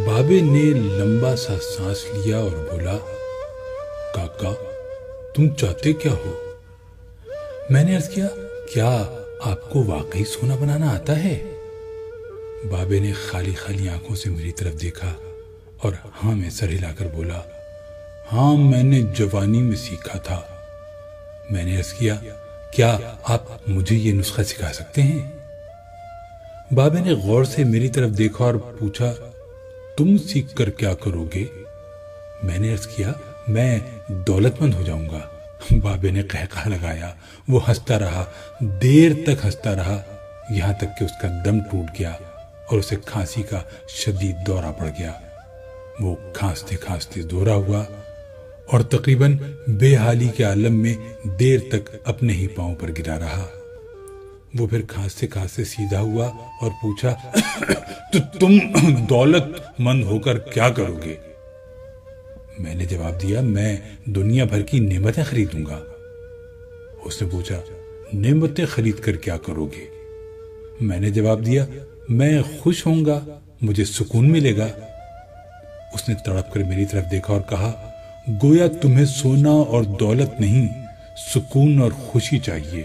بابے نے لمبا سا سانس لیا اور بولا، کاکا تم چاہتے کیا ہو؟ میں نے عرض کیا، کیا آپ کو واقعی سونا بنانا آتا ہے؟ بابے نے خالی خالی آنکھوں سے میری طرف دیکھا اور ہاں میں سر ہلا کر بولا، ہاں میں نے جوانی میں سیکھا تھا۔ میں نے عرض کیا، کیا آپ مجھے یہ نسخہ سکھا سکتے ہیں؟ بابے نے غور سے میری طرف دیکھا اور پوچھا، تم سیکھ کر کیا کرو گے؟ میں نے عرض کیا، میں دولت مند ہو جاؤں گا۔ بابے نے قہقہ لگایا، وہ ہنستا رہا، دیر تک ہنستا رہا، یہاں تک کہ اس کا دم ٹوٹ گیا اور اسے کھانسی کا شدید دورہ پڑ گیا۔ وہ کھانستے کھانستے دورہ ہوا اور تقریباً بے حالی کے عالم میں دیر تک اپنے ہی پاؤں پر گرا رہا۔ وہ پھر کھانستے کھانستے سیدھا ہوا اور پوچھا، تو تم دولت مند ہو کر کیا کرو گے؟ میں نے جواب دیا، میں دنیا بھر کی نعمتیں خریدوں گا۔ اس نے پوچھا، نعمتیں خرید کر کیا کرو گے؟ میں نے جواب دیا، میں خوش ہوں گا، مجھے سکون ملے گا۔ اس نے تڑپ کر میری طرف دیکھا اور کہا، گویا تمہیں سونا اور دولت نہیں، سکون اور خوشی چاہیے۔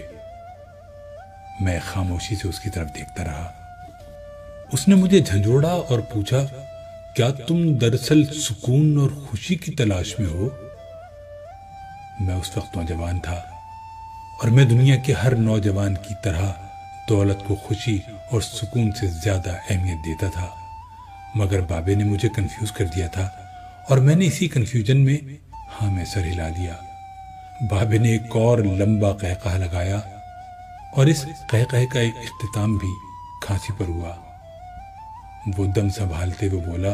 میں خاموشی سے اس کی طرف دیکھتا رہا۔ اس نے مجھے جھنجھوڑا اور پوچھا، کیا تم دراصل سکون اور خوشی کی تلاش میں ہو؟ میں اس وقت نوجوان تھا اور میں دنیا کے ہر نوجوان کی طرح دولت کو خوشی اور سکون سے زیادہ اہمیت دیتا تھا، مگر بابے نے مجھے کنفیوز کر دیا تھا اور میں نے اسی کنفیوژن میں ہاں میں سر ہلا دیا۔ بابے نے ایک اور لمبا قہقہ لگایا اور اس قہقہ کا اختتام بھی کھانسی پر ہوا۔ وہ دم سنبھالتے ہوئے بولا،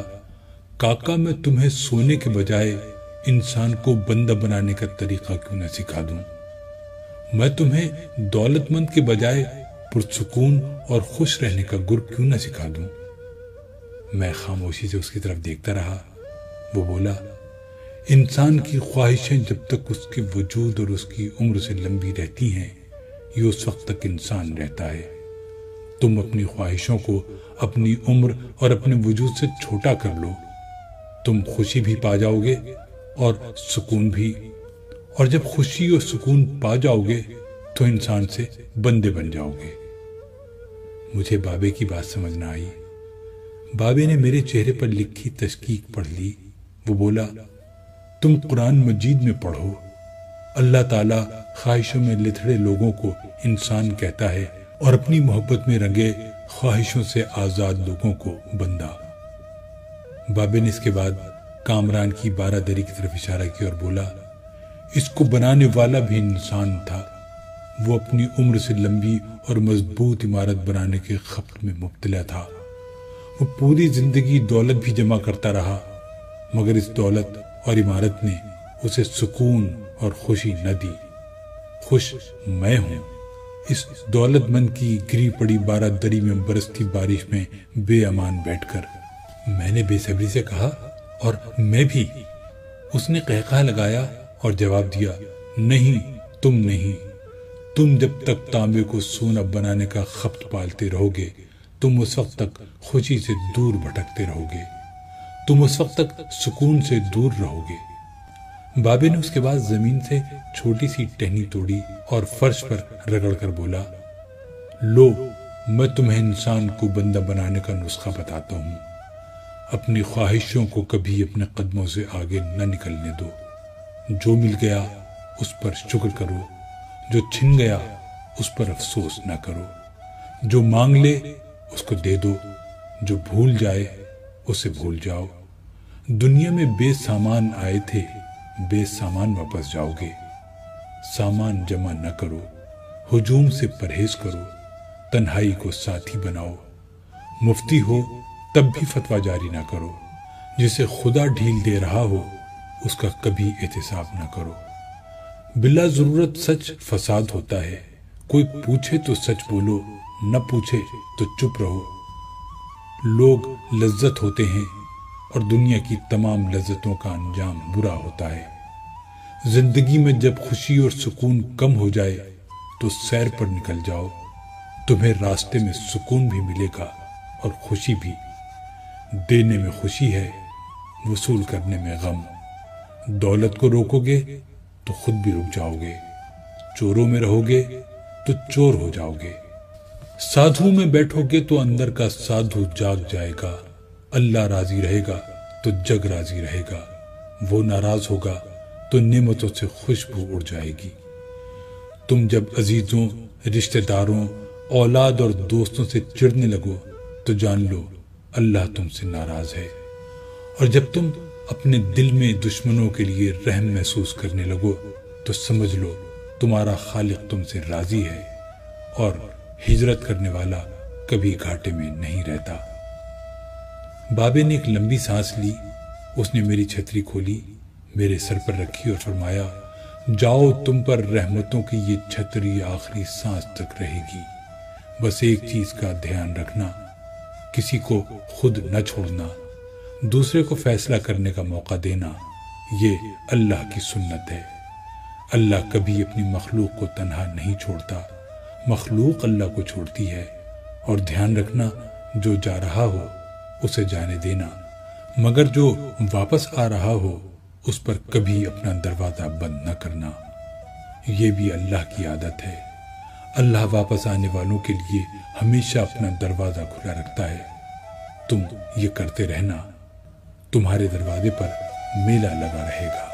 کاکا میں تمہیں سونے کے بجائے انسان کو بندہ بنانے کا طریقہ کیوں نہ سکھا دوں؟ میں تمہیں دولت مند کے بجائے پرسکون اور خوش رہنے کا گر کیوں نہ سکھا دوں؟ میں خاموشی سے اس کی طرف دیکھتا رہا۔ وہ بولا، انسان کی خواہشیں جب تک اس کے وجود اور اس کی عمر سے لمبی رہتی ہیں، یہ اس وقت تک انسان رہتا ہے۔ تم اپنی خواہشوں کو اپنی عمر اور اپنے وجود سے چھوٹا کر لو، تم خوشی بھی پا جاؤ گے اور سکون بھی، اور جب خوشی اور سکون پا جاؤ گے تو انسان سے بندے بن جاؤ گے۔ مجھے بابے کی بات سمجھ نہ آئی۔ بابے نے میرے چہرے پر لکھی تشکیک پڑھ لی۔ وہ بولا، تم قرآن مجید میں پڑھو، اللہ تعالیٰ خواہشوں میں لتھڑے لوگوں کو انسان کہتا ہے اور اپنی محبت میں رنگے خواہشوں سے آزاد لوگوں کو بندہ۔ بابے نے اس کے بعد کامران کی بارہ دری کی طرف اشارہ کیا اور بولا، اس کو بنانے والا بھی انسان تھا، وہ اپنی عمر سے لمبی اور مضبوط عمارت بنانے کے خبت میں مبتلا تھا۔ وہ پوری زندگی دولت بھی جمع کرتا رہا، مگر اس دولت اور عمارت نے اسے سکون اور خوشی نہ دی۔ خوش میں ہوں اس دولت مند کی گری پڑی بارہ دری میں برستی بارش میں بے امان بیٹھ کر۔ میں نے بے صبری سے کہا، اور میں بھی۔ اس نے قہقہ لگایا اور جواب دیا، نہیں تم نہیں، تم جب تک تانبے کو سونا بنانے کا خبت پالتے رہو گے، تم اس وقت تک خوشی سے دور بھٹکتے رہو گے، تم اس وقت تک سکون سے دور رہو گے۔ بابے نے اس کے بعد زمین سے چھوٹی سی ٹہنی توڑی اور فرش پر رگڑ کر بولا، لو میں تمہیں انسان کو بندہ بنانے کا نسخہ بتاتا ہوں۔ اپنی خواہشوں کو کبھی اپنے قدموں سے آگے نہ نکلنے دو۔ جو مل گیا اس پر شکر کرو، جو چھن گیا اس پر افسوس نہ کرو، جو مانگ لے اس کو دے دو، جو بھول جائے اسے بھول جاؤ۔ دنیا میں بے سامان آئے تھے، بے سامان واپس جاؤ گے۔ سامان جمع نہ کرو، ہجوم سے پرہیز کرو، تنہائی کو ساتھی بناؤ۔ مفتی ہو تب بھی فتویٰ جاری نہ کرو، جسے خدا ڈھیل دے رہا ہو اس کا کبھی احتساب نہ کرو۔ بلا ضرورت سچ فساد ہوتا ہے، کوئی پوچھے تو سچ بولو، نہ پوچھے تو چپ رہو۔ لوگ لذت ہوتے ہیں اور دنیا کی تمام لذتوں کا انجام برا ہوتا ہے۔ زندگی میں جب خوشی اور سکون کم ہو جائے تو سیر پر نکل جاؤ، تمہیں راستے میں سکون بھی ملے گا اور خوشی بھی۔ دینے میں خوشی ہے، وصول کرنے میں غم۔ دولت کو روکو گے تو خود بھی رک جاؤ گے، چوروں میں رہو گے تو چور ہو جاؤ گے۔ سادھو میں بیٹھو گے تو اندر کا سادھو جاگ جائے گا۔ اللہ راضی رہے گا تو جگ راضی رہے گا، وہ ناراض ہوگا تو نعمتوں سے خوشبو اڑ جائے گی۔ تم جب عزیزوں، رشتہ داروں، اولاد اور دوستوں سے چڑھنے لگو تو جان لو اللہ تم سے ناراض ہے، اور جب تم اپنے دل میں دشمنوں کے لیے رحم محسوس کرنے لگو تو سمجھ لو تمہارا خالق تم سے راضی ہے، اور ہجرت کرنے والا کبھی گھاٹے میں نہیں رہتا۔ بابے نے ایک لمبی سانس لی، اس نے میری چھتری کھولی، میرے سر پر رکھی اور فرمایا، جاؤ، تم پر رحمتوں کی یہ چھتری آخری سانس تک رہے گی۔ بس ایک چیز کا دھیان رکھنا، کسی کو خود نہ چھوڑنا، دوسرے کو فیصلہ کرنے کا موقع دینا، یہ اللہ کی سنت ہے۔ اللہ کبھی اپنی مخلوق کو تنہا نہیں چھوڑتا، مخلوق اللہ کو چھوڑتی ہے۔ اور دھیان رکھنا، جو جا رہا ہو اسے جانے دینا، مگر جو واپس آ رہا ہو اس پر کبھی اپنا دروازہ بند نہ کرنا۔ یہ بھی اللہ کی عادت ہے، اللہ واپس آنے والوں کے لیے ہمیشہ اپنا دروازہ کھلا رکھتا ہے۔ تم یہ کرتے رہنا، تمہارے دروازے پر میلہ لگا رہے گا۔